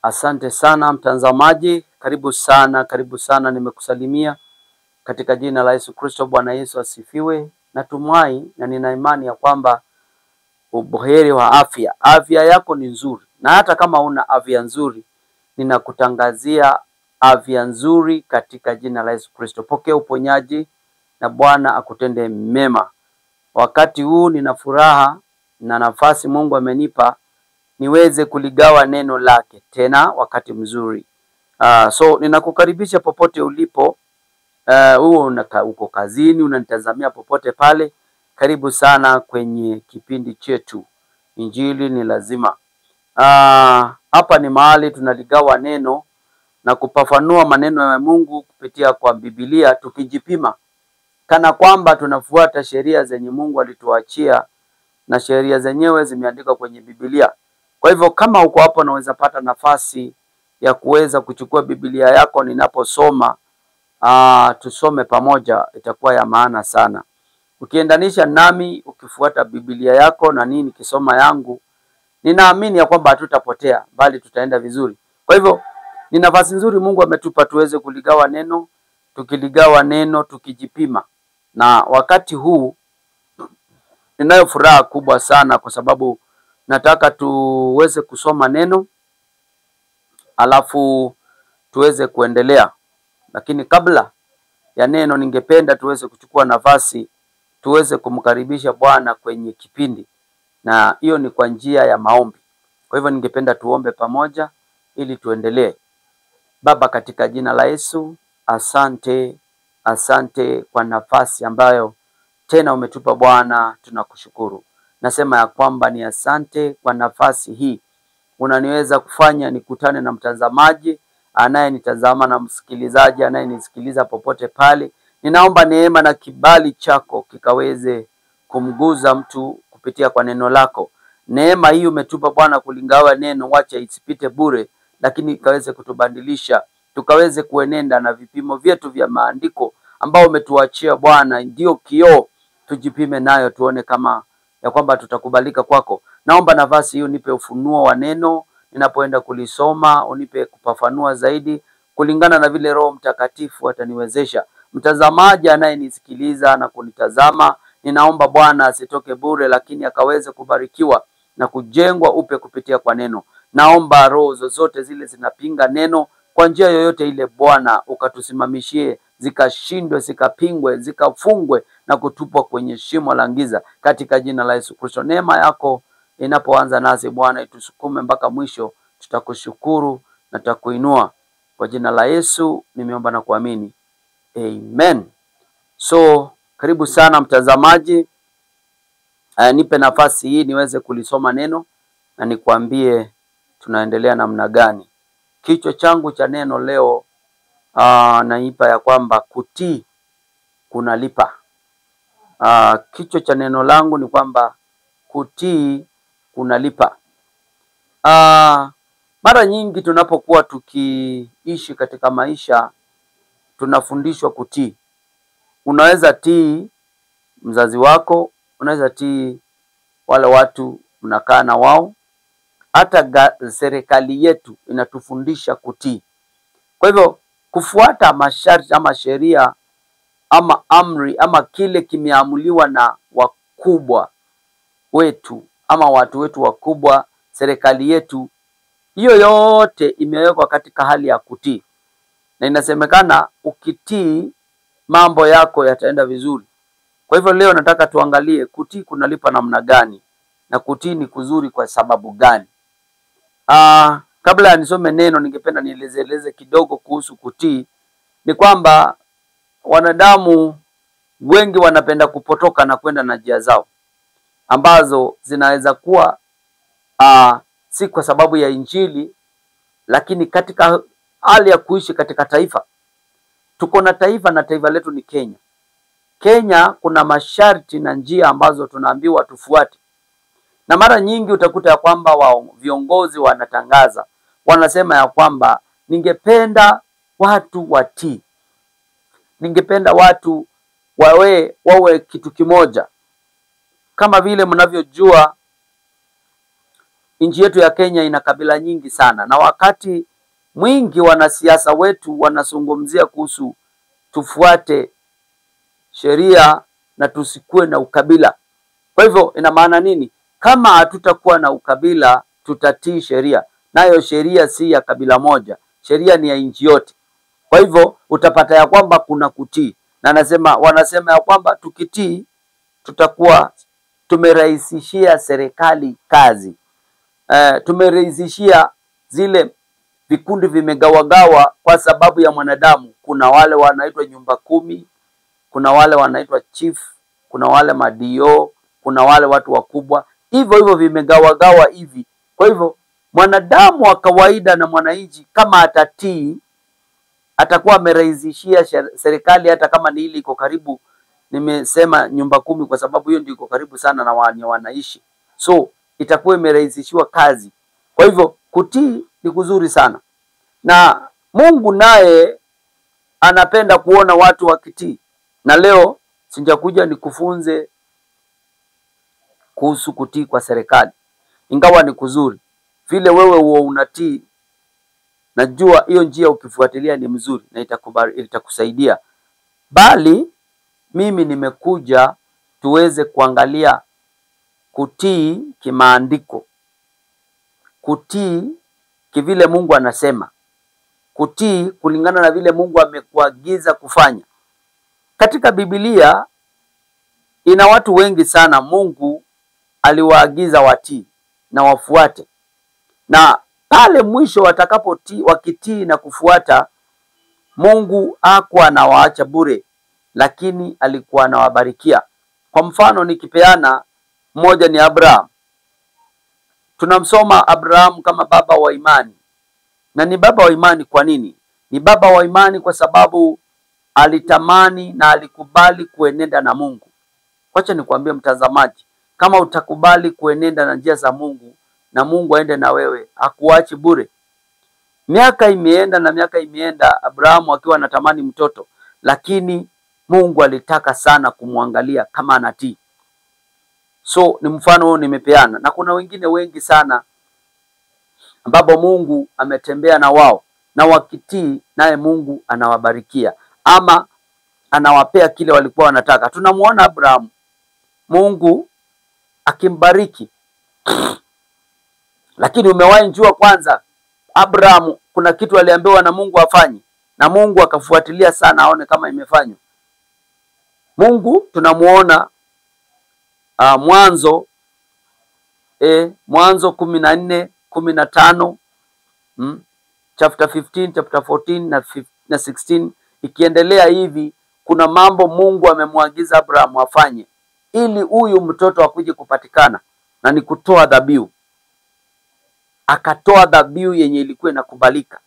Asante sana mtazamaji, karibu sana, nimekusalimia katika jina la Yesu Kristo. Bwana Yesu asifiwe. Natumai na nina imani ya kwamba ubuheri wa afya yako ni nzuri, na hata kama una afya nzuri, ninakutangazia afya nzuri katika jina la Yesu Kristo. Pokea uponyaji na Bwana akutende mema. Wakati huu nina furaha na nafasi Mungu amenipa niweze kuligawa neno lake tena wakati mzuri. So ninakukaribisha popote ulipo, uko kazini, unanitazamia popote pale, karibu sana kwenye kipindi chetu Injili ni Lazima. Hapa ni mahali tunaligawa neno na kupafanua maneno ya Mungu kupitia kwa Biblia, tukijipima kana kwamba tunafuata sheria zenye Mungu alituachia, na sheria zenyewe zimeandikwa kwenye Biblia. Kwa hivyo kama uko hapo, naweza pata nafasi ya kuweza kuchukua Biblia yako ninaposoma, tusome pamoja, itakuwa ya maana sana. Ukiendanisha nami, ukifuata Biblia yako na nini kisoma yangu, ninaamini ya kwamba hatutapotea bali tutaenda vizuri. Kwa hivyo ni nafasi nzuri Mungu ametupa tuweze kuligawa neno, tukiligawa neno tukijipima. Na wakati huu ninayo furaha kubwa sana kwa sababu nataka tuweze kusoma neno alafu tuweze kuendelea. Lakini kabla ya neno, ningependa tuweze kuchukua nafasi tuweze kumkaribisha Bwana kwenye kipindi, na hiyo ni kwa njia ya maombi. Kwa hivyo ningependa tuombe pamoja ili tuendelee. Baba, katika jina la Yesu, asante kwa nafasi ambayo tena umetupa Bwana, tunakushukuru. Nasema ya kwamba ni asante kwa nafasi hii unaniweza kufanya nikutane na mtazamaji anayenitazama na msikilizaji anayenisikiliza popote pale. Ninaomba neema na kibali chako kikaweze kumguza mtu kupitia kwa neno lako. Neema hii umetupa Bwana kulingawa neno, wacha isipite bure, lakini ikaweze kutubadilisha, tukaweze kuenenda na vipimo vyetu vya maandiko ambao umetuachia Bwana, ndio kioo, tujipime nayo tuone kama ya kwamba tutakubalika kwako. Naomba nafasi hiyo nipe ufunuo wa neno ninapoenda kulisoma, unipe kupafanua zaidi kulingana na vile Roho Mtakatifu ataniwezesha. Mtazamaji anayenisikiliza na kunitazama, ninaomba Bwana asitoke bure, lakini akaweze kubarikiwa na kujengwa upe kupitia kwa neno. Naomba roho zozote zile zinapinga neno kwa njia yoyote ile Bwana ukatusimamishie, zikashindwe, zikapingwe, zikafungwe na kutupwa kwenye shimo la giza katika jina la Yesu Kristo. Neema yako inapoanza nasi Bwana itusukume mpaka mwisho. Tutakushukuru na tutakuinua kwa jina la Yesu nimeomba na kuamini. Amen. So karibu sana mtazamaji, nipe nafasi hii niweze kulisoma neno na nikwambie tunaendelea namna gani. Kichwa changu cha neno leo naipa ya kwamba kutii kunalipa. Kichwa cha neno langu ni kwamba kutii kunalipa. Mara nyingi tunapokuwa tukiishi katika maisha tunafundishwa kutii. Unaweza tii mzazi wako, unaweza tii wale watu unakaa na wao. Hata serikali yetu inatufundisha kutii. Kwa hivyo kufuata masharti ama sheria ama amri ama kile kimeamuliwa na wakubwa wetu ama watu wetu wakubwa, serikali yetu, hiyo yote imewekwa katika hali ya kutii. Na inasemekana ukitii mambo yako yataenda vizuri. Kwa hivyo leo nataka tuangalie kutii kunalipa namna gani na kutii ni kuzuri kwa sababu gani. Kabla ya nisome neno, ningependa nieleze kidogo kuhusu kutii. Ni kwamba wanadamu wengi wanapenda kupotoka na kwenda na njia zao ambazo zinaweza kuwa si kwa sababu ya Injili, lakini katika hali ya kuishi katika taifa. Tuko na taifa na taifa letu ni Kenya. Kenya kuna masharti na njia ambazo tunaambiwa tufuate. Na mara nyingi utakuta ya kwamba viongozi wanatangaza, wanasema ya kwamba ningependa watu watii. Ningependa watu wawe kitu kimoja. Kama vile mnavyojua nchi yetu ya Kenya ina kabila nyingi sana, na wakati mwingi wanasiasa wetu wanazungumzia kuhusu tufuate sheria na tusikue na ukabila. Kwa hivyo ina maana nini? Kama hatutakuwa na ukabila, tutatii sheria, nayo sheria si ya kabila moja, sheria ni ya nchi yote. Kwa hivyo utapata ya kwamba kuna kutii, na wanasema ya kwamba tukitii tutakuwa tumerahisishia serikali kazi. Tumerahisishia zile vikundi vimegawagawa kwa sababu ya mwanadamu. Kuna wale wanaitwa nyumba kumi, kuna wale wanaitwa chief, kuna wale madio, kuna wale watu wakubwa, hivyo vimegawagawa hivi. Kwa hivyo mwanadamu wa kawaida na mwananchi kama atatii, atakuwa amerahisishia serikali, hata kama ni ile iko karibu. Nimesema nyumba kumi kwa sababu hiyo ndio iko karibu sana na wanaishi, so itakuwa imerahisishiwa kazi. Kwa hivyo kutii ni kuzuri sana, na Mungu naye anapenda kuona watu wakitii. Na leo sijakuja nikufunze kuhusu kutii kwa serikali, ingawa ni kuzuri vile wewe huo unatii. Najua hiyo njia ukifuatilia ni mzuri na itakusaidia, bali mimi nimekuja tuweze kuangalia kutii kimaandiko, kutii kivile Mungu anasema, kutii kulingana na vile Mungu amekuagiza kufanya. Katika Biblia ina watu wengi sana Mungu aliwaagiza watii na wafuate, na pale mwisho watakapotii, wakitii na kufuata, Mungu hakuwa anawaacha bure, lakini alikuwa anawabarikia. Kwa mfano nikipeana, mmoja ni Abraham. Tunamsoma Abraham kama baba wa imani. Na ni baba wa imani kwa nini? Ni baba wa imani kwa sababu alitamani na alikubali kuenenda na Mungu. Wacha nikwambie mtazamaji, kama utakubali kuenenda na njia za Mungu na Mungu aende na wewe, hakuachi bure. Miaka imeenda na miaka imeenda, Abraham akiwa anatamani mtoto, lakini Mungu alitaka sana kumwangalia kama anatii. So ni mfano huo nimepeana, na kuna wengine wengi sana ambapo Mungu ametembea na wao, na wakitii naye Mungu anawabarikia ama anawapea kile walikuwa wanataka. Tunamuona Abraham Mungu akimbariki. Lakini umewahi njua kwanza Abraham kuna kitu aliambiwa na Mungu afanye, na Mungu akafuatilia sana aone kama imefanywa. Mungu tunamuona Mwanzo 14:15, chapter 15, chapter 14 na 16 ikiendelea hivi. Kuna mambo Mungu amemwagiza Abraham afanye ili huyu mtoto akuje kupatikana, na ni kutoa dhabihu. Akatoa dhabihu yenye ilikuwa inakubalika.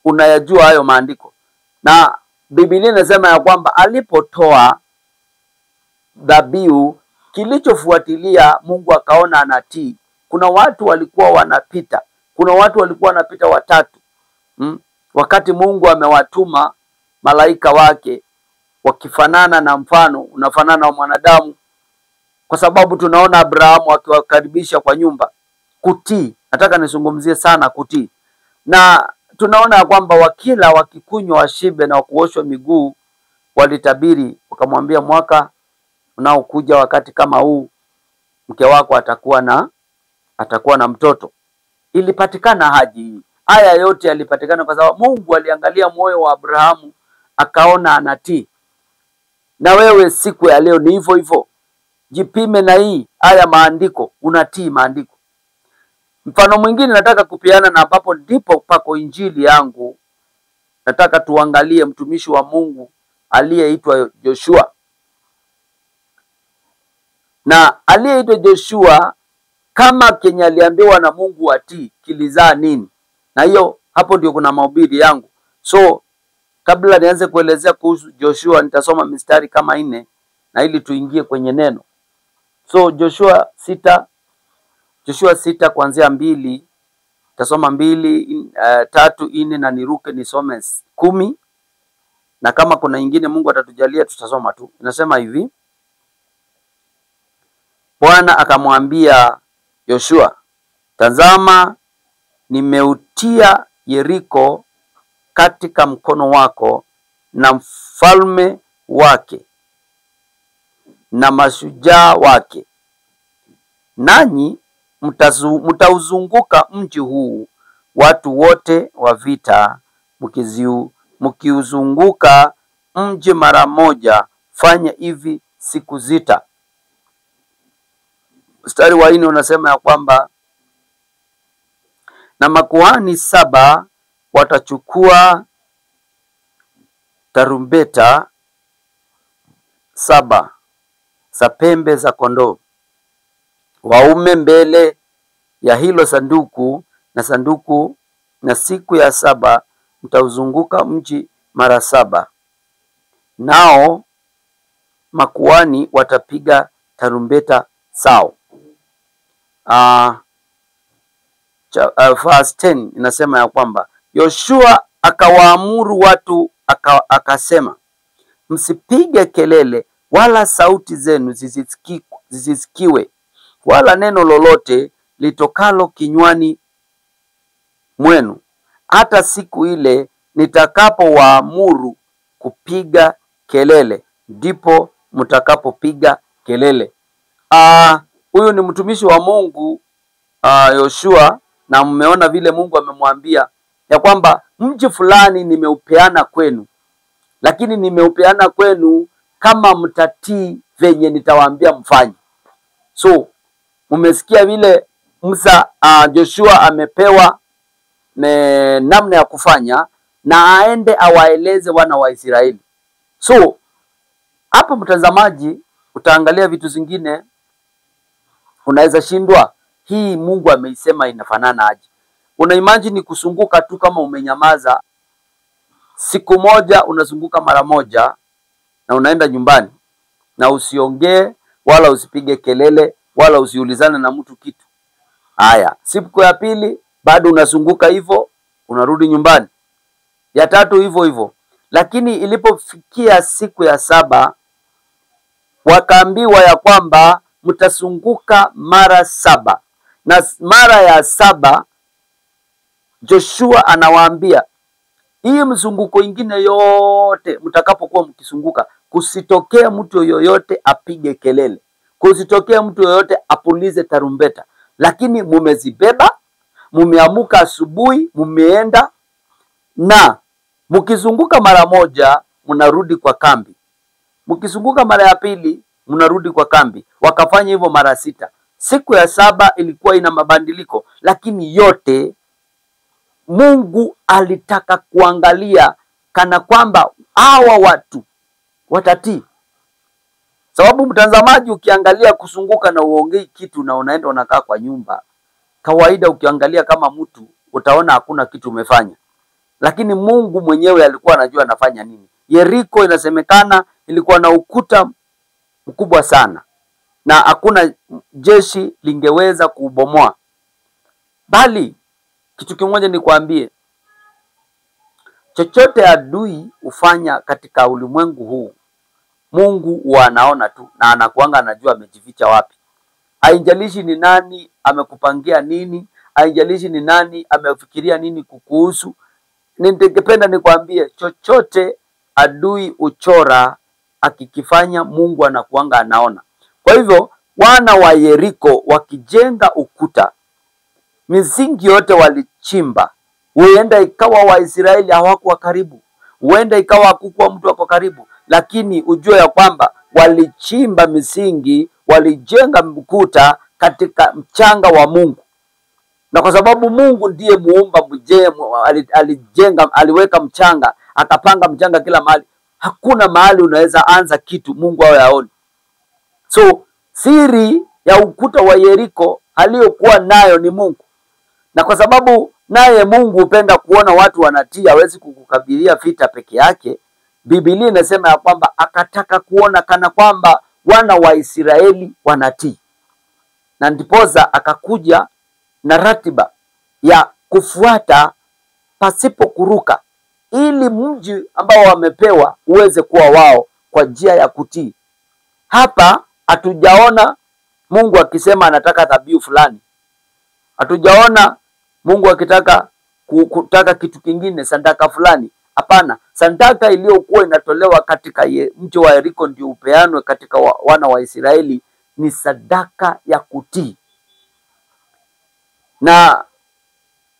Unayajua hayo maandiko, na Biblia inasema ya kwamba alipotoa dhabihu, kilichofuatilia Mungu akaona anatii. Kuna watu walikuwa wanapita, watatu. Wakati Mungu amewatuma malaika wake wakifanana na mfano unafanana na mwanadamu, kwa sababu tunaona Abrahamu akiwakaribisha kwa nyumba. Kutii, nataka nizungumzie sana kutii. Na tunaona kwamba wakila, wakikunywa, washibe na kuoshwa miguu, walitabiri wakamwambia, mwaka unaokuja wakati kama huu mke wako atakuwa na mtoto. Ilipatikana haji. Haya yote yalipatikana kwa sababu Mungu aliangalia moyo wa Abrahamu akaona anatii. Na wewe siku ya leo ni hivyo hivyo. Jipime na haya maandiko, unatii maandiko. Mfano mwingine nataka kupeana, na ambapo ndipo pako injili yangu. Nataka tuangalie mtumishi wa Mungu aliyeitwa Joshua. Na aliyeitwa Joshua, kama Kenya aliambiwa na Mungu atii, kilizaa nini? Na hiyo hapo ndio kuna mahubiri yangu. So kabla nianze kuelezea kuhusu Joshua, nitasoma mistari kama 4 na ili tuingie kwenye neno. So Joshua 6 kuanzia 2, nitasoma 2, 3, 4 na niruke nisome 10. Na kama kuna nyingine Mungu atatujalia tutasoma tu. Inasema hivi: Bwana akamwambia Joshua, tazama, nimeutia Yeriko katika mkono wako na mfalme wake na mashujaa wake, nanyi mtauzunguka mji huu watu wote wa vita, mkiuzunguka mji mara moja. Fanya hivi siku 6. Mstari wa 4 unasema ya kwamba na makuhani 7 watachukua tarumbeta 7 za pembe za kondoo waume mbele ya hilo sanduku, na siku ya 7 mtauzunguka mji mara 7. Nao makuhani watapiga tarumbeta sao. Verse 10 inasema ya kwamba Yoshua akawaamuru watu akasema, msipige kelele wala sauti zenu zisisikiwe, wala neno lolote litokalo kinywani mwenu, hata siku ile nitakapowaamuru kupiga kelele, ndipo mtakapopiga kelele. Huyu ni mtumishi wa Mungu Yoshua, na mmeona vile Mungu amemwambia ya kwamba mji fulani nimeupeana kwenu, lakini nimeupeana kwenu kama mtatii venye nitawaambia mfanye. So umesikia vile Joshua amepewa namna ya kufanya, na aende awaeleze wana wa Israeli. So hapa mtazamaji, utaangalia vitu zingine, unaweza shindwa, hii Mungu ameisema inafanana aje? Una imagine kusunguka tu kama umenyamaza, siku moja unazunguka mara moja na unaenda nyumbani, na usiongee wala usipige kelele wala usiulizane na mtu kitu. Haya, siku ya pili bado unazunguka hivyo, unarudi nyumbani. Ya tatu hivyo hivyo. Lakini ilipofikia siku ya 7, wakaambiwa ya kwamba mtasunguka mara 7. Na mara ya 7 Joshua anawaambia, hii mzunguko ingine yote mtakapokuwa mkisunguka, kusitokea mtu yoyote apige kelele, kusitokea mtu yoyote apulize tarumbeta. Lakini mumezibeba, mumeamuka asubuhi, mumeenda, na mkizunguka mara moja mnarudi kwa kambi, mkizunguka mara ya pili mnarudi kwa kambi. Wakafanya hivyo mara 6. Siku ya 7 ilikuwa ina mabadiliko, lakini yote Mungu alitaka kuangalia kana kwamba hawa watu watatii. Sababu mtazamaji, ukiangalia kusunguka na uongei kitu na unaenda unakaa kwa nyumba, kawaida ukiangalia kama mtu utaona hakuna kitu umefanya. Lakini Mungu mwenyewe alikuwa anajua anafanya nini. Yeriko inasemekana ilikuwa na ukuta mkubwa sana, na hakuna jeshi lingeweza kuubomoa. Bali kitu kimoja nikwambie, chochote adui ufanya katika ulimwengu huu, Mungu anaona tu, na anakuanga anajua amejificha wapi. Haijalishi ni nani amekupangia nini, haijalishi ni nani amefikiria nini kukuhusu. Ningependa nikwambie, chochote adui uchora akikifanya, Mungu anakuanga anaona. Kwa hivyo wana wa Yeriko wakijenga ukuta, misingi yote walichimba. Huenda ikawa Waisraeli hawakuwa karibu, huenda ikawa hakukuwa mtu wako karibu, lakini ujue ya kwamba walichimba misingi, walijenga ukuta katika mchanga wa Mungu. Na kwa sababu Mungu ndiye muumba alijenga, aliweka mchanga, akapanga mchanga kila mahali. Hakuna mahali unaweza anza kitu Mungu awe haoni. So siri ya ukuta wa Yeriko aliyokuwa nayo ni Mungu. Na kwa sababu naye Mungu hupenda kuona watu wanatii, hawezi kukukabilia vita peke yake. Biblia inasema ya kwamba akataka kuona kana kwamba wana wa Israeli wanatii. Na ndiposa akakuja na ratiba ya kufuata pasipo kuruka, ili mji ambao wamepewa uweze kuwa wao kwa njia ya kutii. Hapa hatujaona Mungu akisema anataka dhabihu fulani. Hatujaona Mungu akitaka kutaka kitu kingine, sadaka fulani. Hapana, sadaka iliyokuwa inatolewa katika mji wa Yeriko ndio upeanwe katika wana wa Israeli ni sadaka ya kutii. Na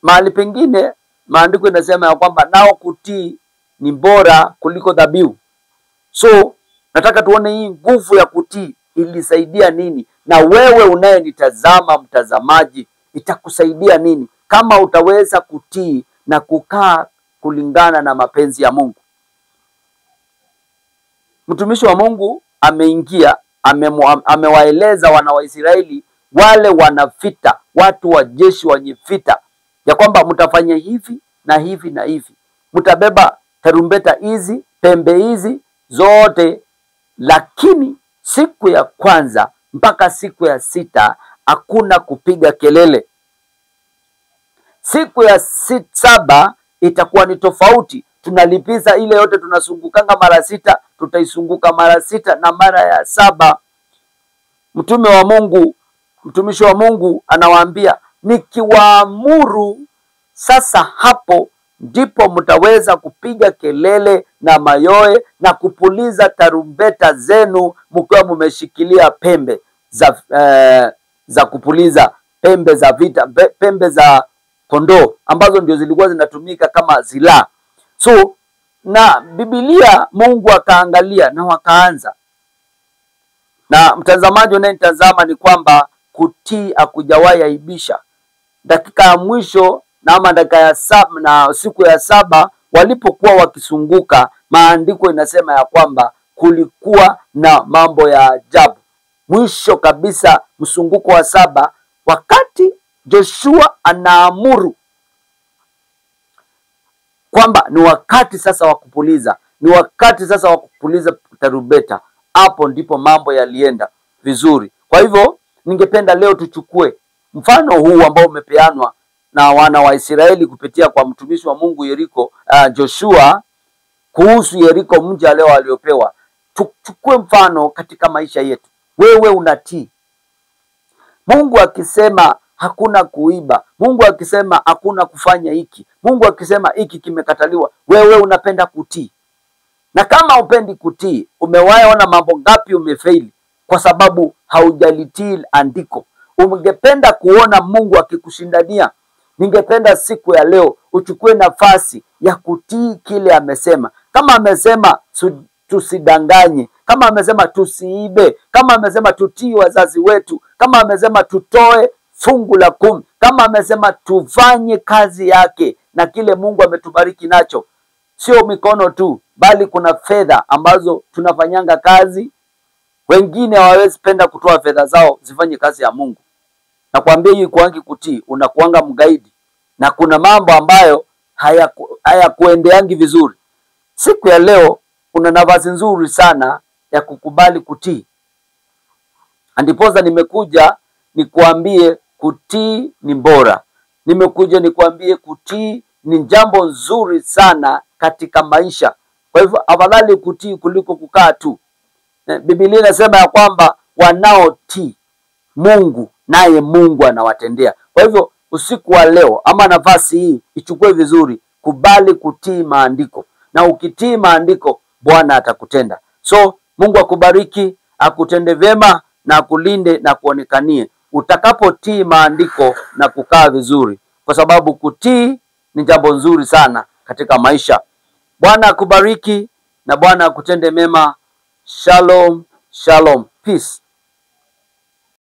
mahali pengine maandiko inasema ya kwamba nao kutii ni bora kuliko dhabihu. So nataka tuone hii nguvu ya kutii ilisaidia nini, na wewe unayenitazama mtazamaji, itakusaidia nini kama utaweza kutii na kukaa kulingana na mapenzi ya Mungu. Mtumishi wa Mungu ameingia, amewaeleza wana wa Israeli, wale wanavita, watu wa jeshi wenye vita, ya kwamba mtafanya hivi na hivi na hivi, mtabeba tarumbeta hizi, pembe hizi zote, lakini siku ya kwanza mpaka siku ya 6 hakuna kupiga kelele. Siku ya 7 itakuwa ni tofauti. Tunalipiza ile yote tunasungukanga mara 6, tutaisunguka mara 6, na mara ya 7 mtumishi wa Mungu anawaambia, nikiwaamuru sasa, hapo ndipo mtaweza kupiga kelele na mayoe na kupuliza tarumbeta zenu mkiwa mmeshikilia pembe za kupuliza, pembe za vita, pembe za kondoo ambazo ndio zilikuwa zinatumika kama silaha. So na Biblia, Mungu akaangalia na wakaanza. Na mtazamaji unayenitazama, ni kwamba kutii hakujawahi aibisha. Dakika ya mwisho ama dakika ya 7 na siku ya 7 walipokuwa wakisunguka, maandiko inasema ya kwamba kulikuwa na mambo ya ajabu. Mwisho kabisa, msunguko wa 7, wakati Joshua anaamuru kwamba ni wakati sasa wa kupuliza, ni wakati sasa wa kupuliza tarumbeta, hapo ndipo mambo yalienda vizuri. Kwa hivyo ningependa leo tuchukue mfano huu ambao umepeanwa na wana wa Israeli kupitia kwa mtumishi wa Mungu Joshua, kuhusu Yeriko, mji leo aliopewa. Tuchukue mfano katika maisha yetu. Wewe unatii Mungu akisema hakuna kuiba, Mungu akisema hakuna kufanya hiki, Mungu akisema hiki kimekataliwa, wewe unapenda kutii. Na kama upendi kutii, umewaona mambo ngapi umefaili kwa sababu haujalitii andiko. Ungependa kuona Mungu akikushindania. Ningependa siku ya leo uchukue nafasi ya kutii kile amesema. Kama amesema tusidanganye, kama amesema tusiibe, kama amesema tutii wazazi wetu, kama amesema tutoe fungu la 10, kama amesema tufanye kazi yake na kile Mungu ametubariki nacho, sio mikono tu, bali kuna fedha ambazo tunafanyanga kazi. Wengine hawawezi penda kutoa fedha zao zifanye kazi ya Mungu. Nakwambia hii kuangi kutii, unakuanga mgaidi, na kuna mambo ambayo hayakuendeangi vizuri. Siku ya leo una nafasi nzuri sana ya kukubali kutii. Andipoza nimekuja nikuambie kutii ni bora. Nimekuja nikuambie kutii ni jambo nzuri sana katika maisha. Kwa hivyo afadhali kutii kuliko kukaa tu. Biblia inasema ya kwamba wanaotii Mungu naye Mungu anawatendea. Kwa hivyo usiku wa leo ama nafasi hii ichukue vizuri, kubali kutii maandiko. Na ukitii maandiko, Bwana atakutenda. So Mungu akubariki, akutende vyema na akulinde na kuonekanie utakapotii maandiko na kukaa vizuri, kwa sababu kutii ni jambo nzuri sana katika maisha. Bwana akubariki na Bwana akutende mema. Shalom, shalom, peace.